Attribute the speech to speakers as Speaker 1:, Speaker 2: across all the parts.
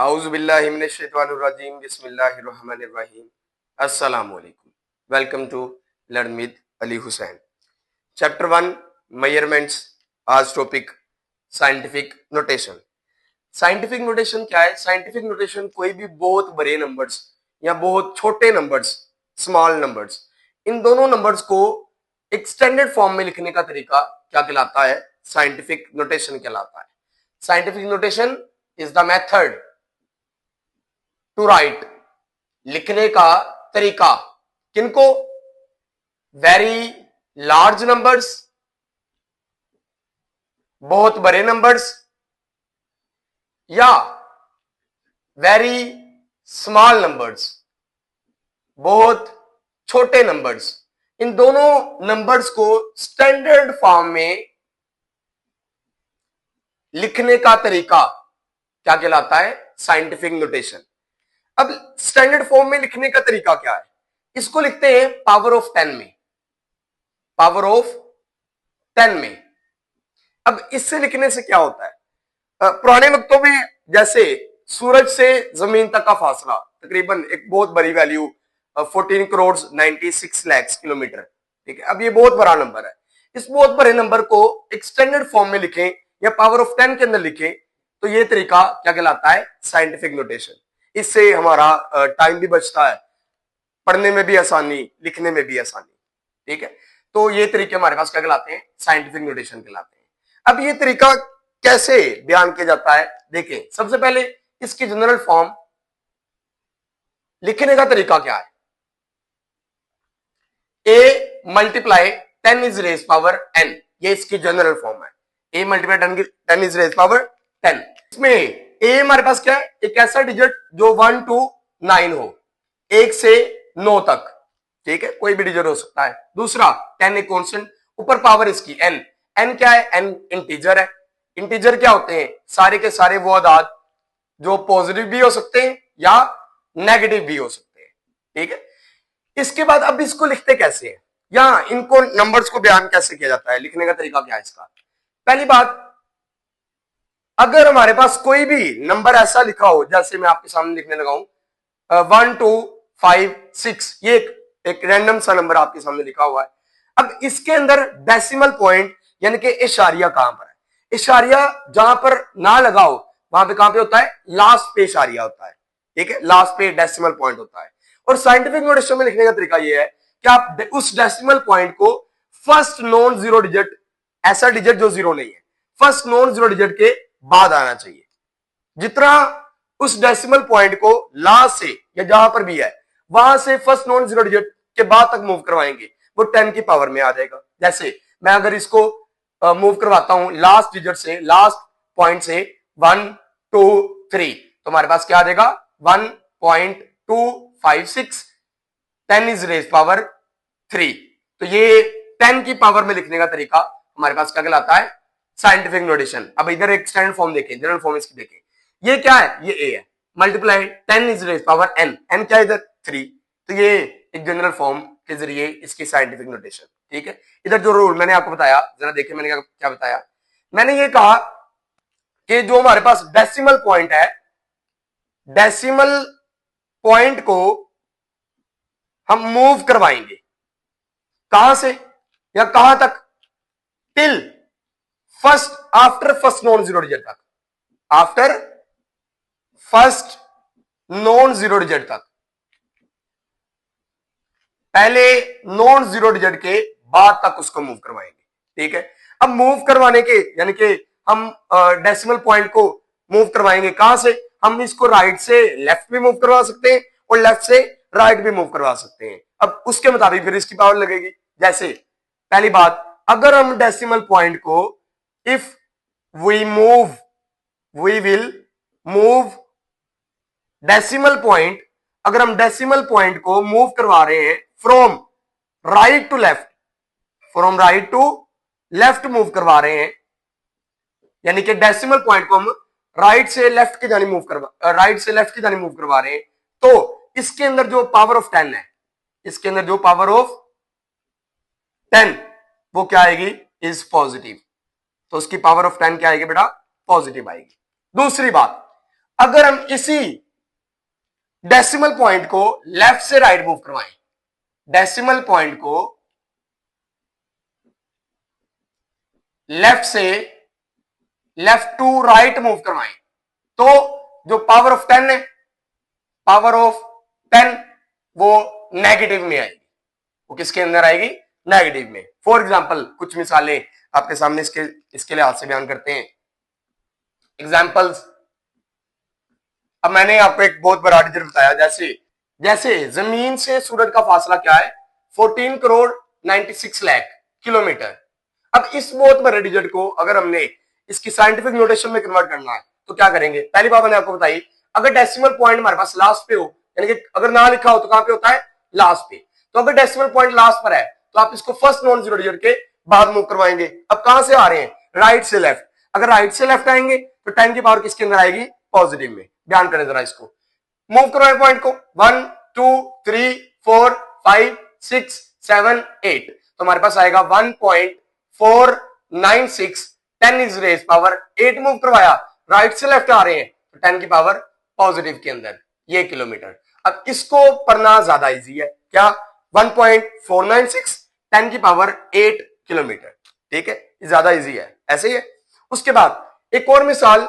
Speaker 1: Auzubillahi minash-shaytanir-rajim. Bismillahir-rahmanir-rahim. Assalamu alaikum. Welcome to Learn with Ali Hussain. Chapter 1 Measurements. आज topic scientific notation. Scientific notation क्या है? Scientific notation कोई भी बहुत बड़े नंबर्स या बहुत छोटे नंबर्स, स्मॉल नंबर्स, इन दोनों नंबर्स को एक स्टैंडर्ड फॉर्म में लिखने का तरीका क्या कहलाता है? साइंटिफिक नोटेशन कहलाता है. Scientific notation is the method to write, लिखने का तरीका. किनको? वेरी लार्ज नंबर्स, बहुत बड़े नंबर्स, या वेरी स्मॉल नंबर्स, बहुत छोटे नंबर्स. इन दोनों नंबर्स को स्टैंडर्ड फॉर्म में लिखने का तरीका क्या कहलाता है? Scientific notation. अब स्टैंडर्ड फॉर्म में लिखने का तरीका क्या है? इसको लिखते हैं पावर ऑफ 10 में. पावर ऑफ 10 में. अब इससे लिखने से क्या होता है? पुराने वक्तों में जैसे सूरज से जमीन तक का फासला तकरीबन एक बहुत बड़ी वैल्यू 14 करोड़ 96 लाख किलोमीटर. ठीक है, अब ये बहुत बड़ा नंबर है. इस बहुत बड़े नंबर को एक स्टैंडर्ड फॉर्म में लिखें या पावर ऑफ 10 के अंदर लिखें तो ये तरीका क्या कहलाता है? Scientific notation. इससे हमारा टाइम भी बचता है, पढ़ने में भी आसानी, लिखने में भी आसानी. ठीक है, तो ये तरीके हमारे पास क्या कहलाते हैं? साइंटिफिक नोटेशन कहलाते हैं. अब ये तरीका कैसे बयान किया जाता है? देखें, सबसे पहले इसकी जनरल फॉर्म लिखने का तरीका क्या है? a multiply 10 is raise power n, ये इसकी जनरल फॉर्म है. a multiply 10 is raise power 10. इसमें a हमारे पास क्या है? एक ऐसा डिजिट जो 1 to 9 हो, 1 से 9 तक. ठीक है, कोई भी डिजिट हो सकता है. दूसरा 10 एक कांस्टेंट, ऊपर पावर इसकी n. n क्या है? n इंटीजर है. इंटीजर क्या होते हैं? सारे के सारे वो अदाद जो पॉजिटिव भी हो सकते हैं या नेगेटिव भी हो सकते हैं. ठीक है, इसके बाद अब इसको लिखते कैसे हैं या इनको नंबर्स को बयान कैसे किया जाता है? लिखने का तरीका क्या है इसका? पहली बात, अगर हमारे पास कोई भी नंबर ऐसा लिखा हो, जैसे मैं आपके सामने लिखने लगा हूं 1 2 5 6, ये एक रैंडम सा नंबर आपके सामने लिखा हुआ है. अब इसके अंदर डेसिमल पॉइंट यानी कि इशारिया कहां पर है? इशारिया जहां पर ना लगा हो वहां पे कहां पे होता है? लास्ट पे इशारिया होता है. ठीक है, लास्ट पे डेसिमल पॉइंट होता है. और साइंटिफिक नोटेशन में लिखने का तरीका यह है कि आप उस डेसिमल पॉइंट को फर्स्ट नॉन जीरो डिजिट, ऐसा डिजिट जो जीरो नहीं है, फर्स्ट नॉन जीरो डिजिट के बाद आना चाहिए. जितना उस डेसिमल पॉइंट को लास्ट से या जहां पर भी है वहां से फर्स्ट नॉन जीरो डिजिट के बाद तक मूव करवाएंगे वो 10 की पावर में आ जाएगा. जैसे मैं अगर इसको मूव करवाता हूं लास्ट डिजिट से, लास्ट पॉइंट से 1 2 3, तो हमारे पास क्या आ जाएगा? 1.256, 10 इज रेज पावर 3. तो ये 10 की पावर में लिखने का तरीका हमारे पास क्या कहलाता है? Scientific notation. अब इधर एक स्टैंडर्ड फॉर्म देखें, जनरल फॉर्म इसकी देखें. ये क्या है? ये a है. Multiply 10 is raise power n, n क्या है इधर? 3. तो ये एक जनरल फॉर्म के जरिए इसकी साइंटिफिक नोटेशन. ठीक है, इधर जो रूल मैंने आपको बताया, जरा देखिए मैंने क्या बताया. मैंने ये कहा कि जो हमारे पास डेसिमल पॉइंट है, डेसिमल पॉइंट को हम मूव करवाएंगे कहां से या कहां तक? Till first, after first non zero digit तक. After first non zero digit तक, पहले नॉन जीरो डिजिट के बाद तक उसको मूव करवाएंगे. ठीक है, अब मूव करवाने के यानी कि हम डेसिमल पॉइंट को मूव करवाएंगे कहां से? हम इसको राइट से लेफ्ट भी मूव करवा सकते हैं और लेफ्ट से राइट भी मूव करवा सकते हैं. अब उसके मुताबिक फिर इसकी पावर लगेगी. जैसे पहली बात, अगर हम डेसिमल पॉइंट को if we move, we will move decimal point, अगर हम डेसिमल पॉइंट को मूव करवा रहे हैं from right to left, from right to left move करवा रहे हैं, यानी कि डेसिमल पॉइंट को हम राइट से लेफ्ट की जानी मूव करवा, राइट से लेफ्ट की जानी मूव करवा रहे हैं, तो इसके अंदर जो पावर ऑफ 10 है, इसके अंदर जो पावर ऑफ 10 वो क्या आएगी? Is positive. तो उसकी पावर ऑफ 10 क्या आएगी बेटा? पॉजिटिव आएगी. दूसरी बात, अगर हम इसी डेसिमल पॉइंट को लेफ्ट से राइट मूव करवाएं, डेसिमल पॉइंट को लेफ्ट टू राइट मूव करवाएं, तो जो पावर ऑफ 10 है, पावर ऑफ 10 वो नेगेटिव में आएगी। वो किसके अंदर आएगी? नेगेटिव में। फॉर एग्जाम्पल कुछ मिसालें आपके सामने इसके लिहाज से बयान करते हैं। एग्जाम्पल्स, अब मैंने आपको एक बहुत बड़ा डिजिट बताया, जैसे जमीन से सूरज का फासला क्या है? 14 करोड़ 96 लाख किलोमीटर। अब इस बहुत बड़े डिजिट को अगर हमने इसकी साइंटिफिक नोटेशन में कन्वर्ट करना है तो क्या करेंगे? पहली बात मैंने आपको बताई, अगर डेसिमल पॉइंट हमारे पास लास्ट पे हो, यानी कि अगर ना लिखा हो तो कहां पे होता है? लास्ट पे। तो अगर डेसिमल पॉइंट लास्ट पर है तो आप इसको फर्स्ट नॉन जीरो डिजिट के बाद मूव करवाएंगे। अब कहां से आ रहे हैं? राइट से लेफ्ट। अगर राइट से लेफ्ट आएंगे तो 10 की पावर किसके अंदर आएगी? पॉजिटिव में। ध्यान करें जरा इसको, मूव करवाए पॉइंट को 1 2 3 4 5 6 7 8, तो हमारे पास आएगा 1.496। 10 इज रेज पावर 8 मूव करवाया, राइट से लेफ्ट आ रहे हैं तो 10 की पावर पॉजिटिव के अंदर, ये किलोमीटर। अब इसको पढ़ना ज्यादा इजी है, क्या? 1.496 10 की पावर 8 किलोमीटर, ठीक है, ज्यादा इजी है, ऐसे ही है। उसके बाद एक और मिसाल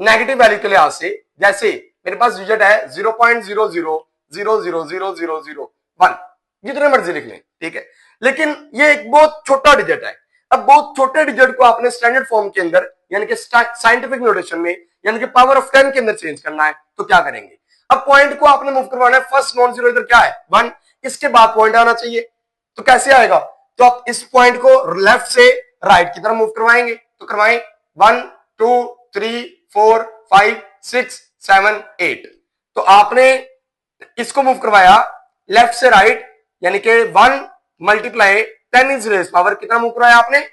Speaker 1: नेगेटिव वैल्यू के लिहाज से, जैसे मेरे पास डिजिट है 0.00000001, जितने मर्जी लिख लें, ठीक है, लेकिन ये एक बहुत छोटा डिजिट है। अब बहुत छोटे डिजिट को आपने स्टैंडर्ड फॉर्म के अंदर, यानी कि साइंटिफिक नोटेशन में, यानी कि पावर ऑफ 10 के अंदर चेंज करना है, तो क्या करेंगे? अब पॉइंट को आपने मूव करवाना है, फर्स्ट नॉन जीरो इधर क्या है? 1, इसके बाद पॉइंट आना चाहिए, तो कैसे आएगा? तो आप इस पॉइंट को लेफ्ट से राइट की तरफ मूव करवाएंगे, तो करवाएं 1 2 3 4 5 6 7 8, तो आपने इसको मूव करवाया लेफ्ट से राइट, यानी कि 1 मल्टीप्लाई 10 इज रेज पावर कितना मूव करवाया आपने?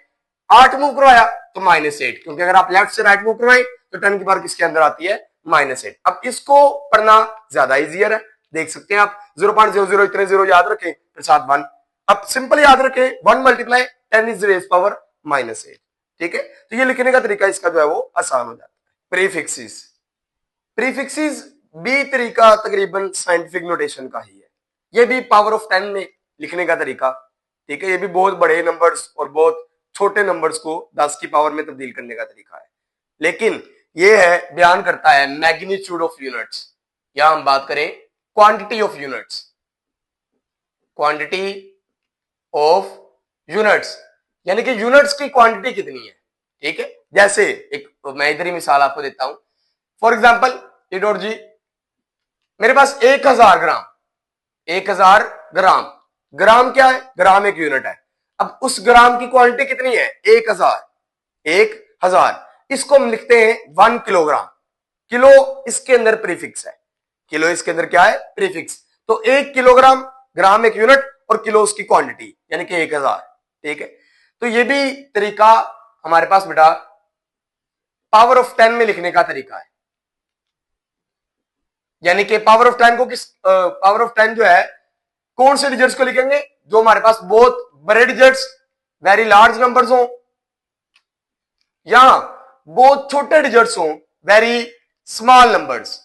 Speaker 1: 8 मूव करवाया, तो -8, क्योंकि अगर आप लेफ्ट से राइट मूव करवाएं तो 10 की पावर किसके अंदर आती है? -8। अब इसको पढ़ना ज्यादा इजियर है, देख सकते हैं आप 0.00 इतने जीरो याद रखें, फिर साथ 1। अब सिंपल याद रखें 1 मल्टीप्लाई 10 इज रेज पावर -8, ठीक है। तो ये लिखने का तरीका इसका जो है वो आसान हो जाता है। प्रीफिक्सेस, प्रीफिक्सेस भी तरीका तकरीबन साइंटिफिक नोटेशन का ही है, ये भी पावर ऑफ 10 में लिखने का तरीका, ठीक है। ये भी बहुत बड़े नंबर्स और बहुत छोटे नंबर्स को 10 की पावर में तब्दील करने का तरीका है, लेकिन ये है बयान करता है मैग्नीट्यूड ऑफ यूनिट्स, या हम बात करें quantity of units, quantity of units, यानी कि यूनिट्स की क्वांटिटी कितनी है, ठीक है। जैसे एक मैं इधर ही मिसाल आपको देता हूं, फॉर एग्जांपल इडोर जी, मेरे पास 1000 ग्राम, 1000 ग्राम, ग्राम क्या है? ग्राम एक यूनिट है। अब उस ग्राम की क्वांटिटी कितनी है? 1000, 1000, इसको हम लिखते हैं 1 किलोग्राम। किलो इसके अंदर प्रीफिक्स है, किलो इसके अंदर क्या है? प्रीफिक्स। तो 1 किलोग्राम, ग्राम एक यूनिट और किलो उसकी क्वांटिटी, यानी कि 1000, ठीक है। तो ये भी तरीका हमारे पास बेटा पावर ऑफ 10 में लिखने का तरीका है, यानी कि पावर ऑफ 10 को पावर ऑफ 10 जो है कौन से डिजिट्स को लिखेंगे? जो हमारे पास बहुत बड़े डिजिट्स, वेरी लार्ज नंबर्स हो, या बहुत छोटे डिजिट्स हो, वेरी स्मॉल नंबर्स।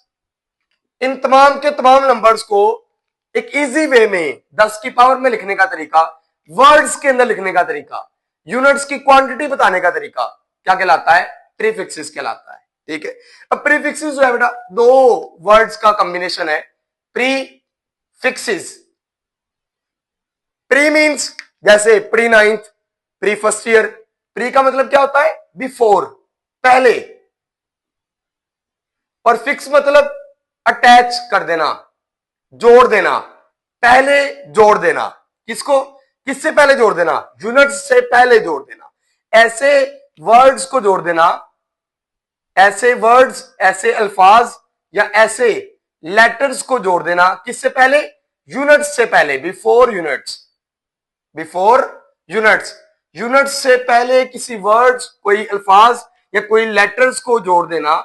Speaker 1: इन तमाम के तमाम नंबर्स को एक इजी वे में 10 की पावर में लिखने का तरीका, वर्ड्स के अंदर लिखने का तरीका, यूनिट्स की क्वांटिटी बताने का तरीका क्या कहलाता है? प्रीफिक्सेस कहलाता है, ठीक है। अब प्रीफिक्सेस जो है बेटा दो वर्ड्स का कॉम्बिनेशन है, प्रीफिक्सेस। प्री मींस जैसे pre ninth, pre first year. Pre का मतलब क्या होता है? बिफोर, पहले, और फिक्स मतलब अटैच कर देना, जोड़ देना, पहले जोड़ देना। किसको? किससे पहले जोड़ देना? यूनिट्स से पहले जोड़ देना। ऐसे वर्ड्स को जोड़ देना, ऐसे वर्ड्स, ऐसे अल्फाज या ऐसे लेटर्स को जोड़ देना किससे पहले? यूनिट्स से पहले, before units, before units. Units से पहले किसी वर्ड्स, कोई अल्फाज या कोई लेटर्स को जोड़ देना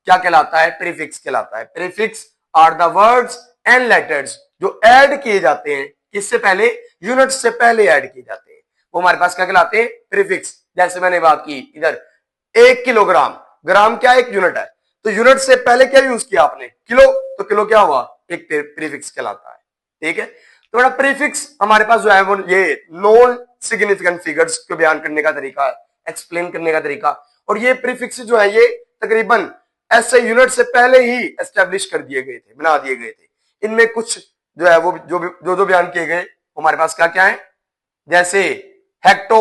Speaker 1: क्या कहलाता है? प्रीफिक्स कहलाता है। Prefix are the words and letters जो ऐड किए जाते हैं किससे पहले? यूनिट्स से पहले ऐड किए जाते हैं, वो हमारे पास क्या कहलाते हैं? प्रीफिक्स। जैसे मैंने बात की इधर 1 किलोग्राम, ग्राम क्या? एक यूनिट है, तो यूनिट से पहले क्या यूज किया आपने, किलो, तो किलो क्या हुआ, एक प्रीफिक्स कहलाता है। ठीक है, तो बड़ा प्रीफिक्स हमारे पास जो है वो ये नॉन सिग्निफिकेंट फिगर्स को बयान करने का तरीका है, एक्सप्लेन करने का तरीका। और ये प्रीफिक्स जो है ये तकरीबन ऐसे यूनिट से पहले ही एस्टेब्लिश कर दिए गए थे, बना दिए गए थे। इनमें कुछ जो है वो जो बयान किए गए हमारे पास क्या क्या है, जैसे हेक्टो,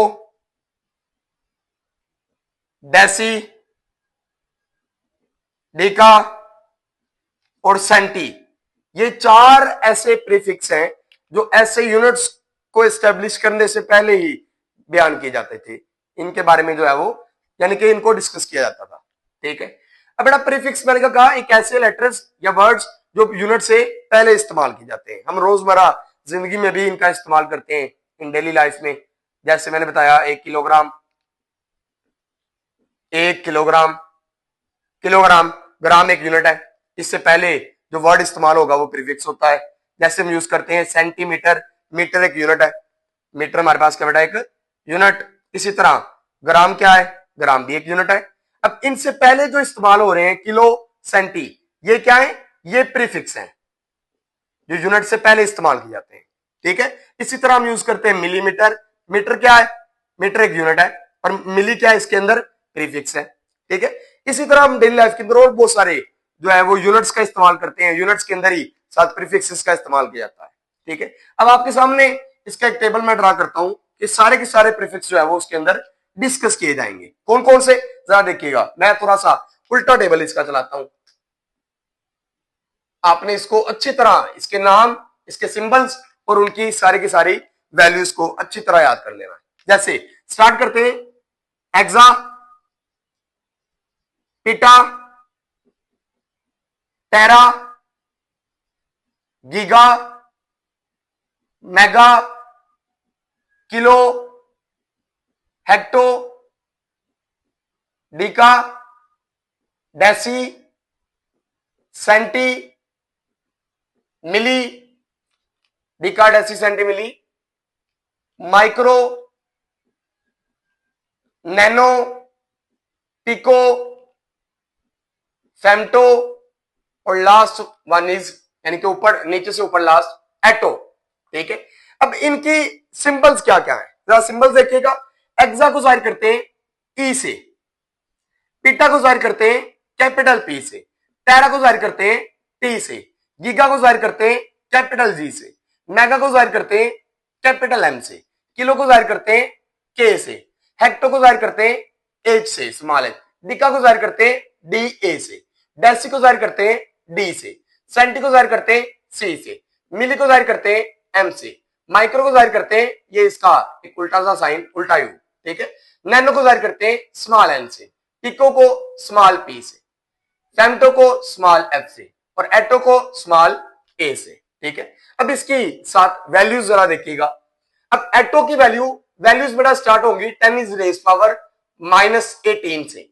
Speaker 1: डेसी, डेका और सेंटी, ये चार ऐसे प्रीफिक्स हैं जो ऐसे यूनिट्स को एस्टेब्लिश करने से पहले ही बयान किए जाते थे। इनके बारे में जो है वो यानी कि इनको डिस्कस किया जाता था। ठीक है, अब बेटा प्रीफिक्स मैंने कहा एक ऐसे लेटर्स या वर्ड्स जो यूनिट से पहले इस्तेमाल किए जाते हैं। हम रोजमर्रा जिंदगी में भी इनका इस्तेमाल करते हैं इन डेली लाइफ में। जैसे मैंने बताया 1 किलोग्राम, 1 किलोग्राम, किलोग्राम, ग्राम एक यूनिट है, इससे पहले जो वर्ड इस्तेमाल होगा वो प्रीफिक्स होता है। जैसे हम यूज करते हैं सेंटीमीटर, मीटर एक यूनिट है, मीटर हमारे पास क्या बेटा एक यूनिट। इसी तरह ग्राम क्या है, ग्राम भी एक यूनिट है। अब इनसे पहले जो इस्तेमाल हो रहे हैं किलो, सेंटी, ये क्या है, ये प्रीफिक्स हैं जो यूनिट से पहले इस्तेमाल किए जाते हैं। ठीक है, इसी तरह हम यूज करते हैं मिलीमीटर, मीटर क्या है, मीटर एक यूनिट है और मिली क्या है, इसके अंदर प्रीफिक्स है। ठीक है, इसी तरह हम डेली लाइफ के अंदर और बहुत सारे जो है वो यूनिट्स का इस्तेमाल करते हैं, यूनिट्स के अंदर ही साथ प्रीफिक्सेस का इस्तेमाल किया जाता है। ठीक है, अब आपके सामने इसका एक टेबल मैं ड्रा करता हूं कि सारे के सारे प्रीफिक्स जो है वो उसके अंदर डिस्कस किए जाएंगे। कौन कौन से, जरा देखिएगा, मैं थोड़ा सा उल्टा टेबल इसका चलाता हूं। आपने इसको अच्छी तरह इसके नाम, इसके सिंबल्स और उनकी सारी की सारी वैल्यूज को अच्छी तरह याद कर लेना है। जैसे स्टार्ट करते हैं, exa, peta, tera, giga, mega, kilo, hecto, deca, deci, centi, milli, deca, deci, centi, milli, micro, nano, pico, femto और लास्ट वन इज यानी कि ऊपर नीचे से ऊपर लास्ट एटो। ठीक है, अब इनकी सिंबल्स क्या क्या है, जरा सिंबल्स देखिएगा। एक्सा को जाहिर करते हैं ई से, पीटा को जाहिर करते हैं कैपिटल पी से, टेरा को जाहिर करते हैं टी से, गीगा को जाहिर करते हैं कैपिटल जी से, मेगा को जाहिर करते हैं कैपिटल एम से, किलो को जाहिर करते हैं के से, हेक्टो को जाहिर करते हैं एच से स्मॉल एच, डिका को जाहिर करते हैं डी ए से, डेसी को जाहिर करते हैं डी से, सेंटी को जाहिर करते हैं सी से, मिली को जाहिर करते हैं एम से, माइक्रो को जाहिर करते हैं, ये इसका एक उल्टा सा साइन, उल्टा यू। ठीक है, नैनो को जाहिर करते हैं स्मॉल एन से, पिको को स्मॉल पी से, फेम्टो को स्मॉल एफ से और एटो को स्मॉल ए से। ठीक है, अब इसकी साथ वैल्यूज जरा देखिएगा। अब एटो की वैल्यूज बेटा स्टार्ट होंगी 10 इज रेज पावर -18 से।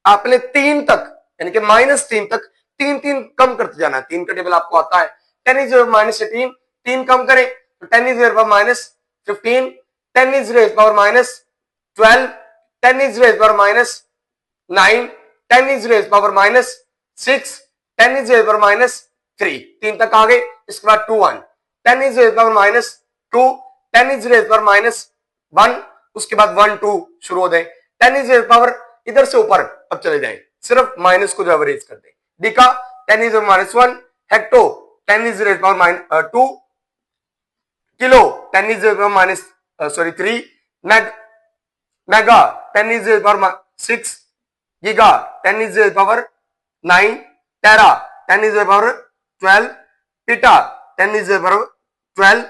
Speaker 1: आपने 3 तक यानी कि -3 तक 3 कम करते जाना है। 3 का टेबल आपको आता है, 10 इज -18, 3 कम करें तो 10 is -15, 10 is raise power -12, 10 is raise power -9, 10 is raise power -6, 10 is raise power -3, 3 तक आ गए। इसके बाद 2 1, 10 is raise power -2, 10 is raise power -1, उसके बाद 1 2 शुरू हो जाए। 10 इज रेज पावर इधर से ऊपर अब चले जाए, सिर्फ माइनस को जो एवरेज कर दे। Deca 10 is -1, hecto 10 is raise power 2, kilo 10 is raise power -3, mega 10 is raise power 6, giga 10 is raise power 9, tera 10 is raise power 12, peta 10 is raise power 12,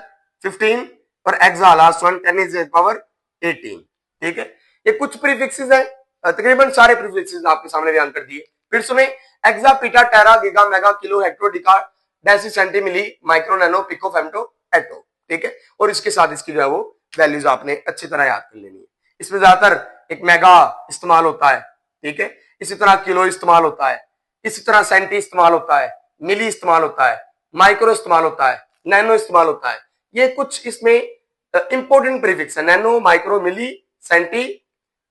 Speaker 1: 15 और exa last one 10 is raise power 18। ठीक है, ये कुछ prefixes हैं, तकरीबन सारे prefixes आपके सामने बयान कर दिए। फिर सुने, exa, peta, tera, giga, mega, kilo, hecto, deca, deci, centi, milli, micro, nano, pico, femto, atto. ठीक है, और इसके साथ इसकी जो है वो वैल्यूज आपने अच्छी तरह याद कर लेनी है। इसमें ज्यादातर एक मेगा इस्तेमाल होता है। ठीक है, इसी तरह किलो इस्तेमाल होता है, इसी तरह सेंटी इस्तेमाल होता है, मिली इस्तेमाल होता है, माइक्रो इस्तेमाल होता है, नैनो इस्तेमाल होता है। ये कुछ इसमें इंपॉर्टेंट प्रीफिक्स है, नैनो, माइक्रो, मिली, सेंटी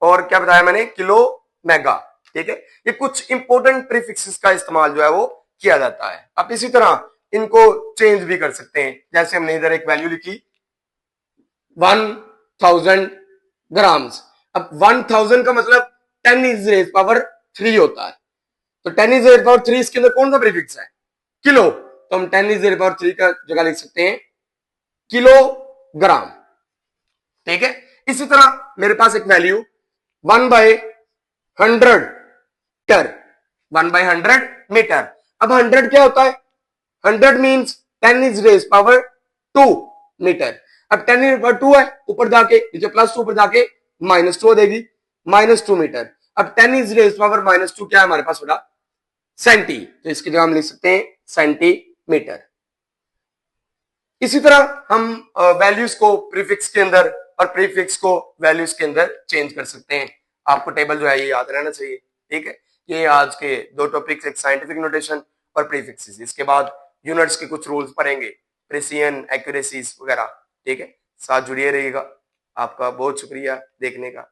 Speaker 1: और क्या बताया मैंने, किलो, मेगा। ठीक है। ये कुछ इंपॉर्टेंट प्रीफिक्सेस का इस्तेमाल जो है वो किया जाता है। आप इसी तरह इनको चेंज भी कर सकते हैं, जैसे हमने इधर एक वैल्यू लिखी 1000 ग्राम्स। अब 1000 का मतलब 10 इज रेज पावर 3 होता है, तो 10 इज रेज पावर 3 इसके अंदर कौन सा प्रीफिक्स है? किलो। तो हम 10 इज रेज पावर 3 का जगह लिख सकते हैं किलोग्राम। ठीक है। इसी तरह मेरे पास एक वैल्यू 1/100 मीटर, 1/100 मीटर। अब 100 क्या होता है? 100 means 10 is raise power 2 metre. अब 10 इज पावर 2 है, ऊपर जाके नीचे +2 ऊपर जाके -2 देगी, -2 मीटर। अब 10 इज रेज पावर -2 क्या है हमारे पास होगा? सेंटी। तो इसकी जगह हम लिख सकते हैं सेंटीमीटर। इसी तरह हम वैल्यूज को प्रीफिक्स के अंदर और प्रीफिक्स को वैल्यूज के अंदर चेंज कर सकते हैं। आपको टेबल जो है ये याद रहना चाहिए। ठीक है। ये आज के दो टॉपिक्स, एक साइंटिफिक नोटेशन और प्रीफिक्सेस। इसके बाद यूनिट्स के कुछ रूल्स पढ़ेंगे, प्रेसिजन, एक्यूरेसीज वगैरह। ठीक है। साथ जुड़िए रहिएगा। आपका बहुत शुक्रिया देखने का।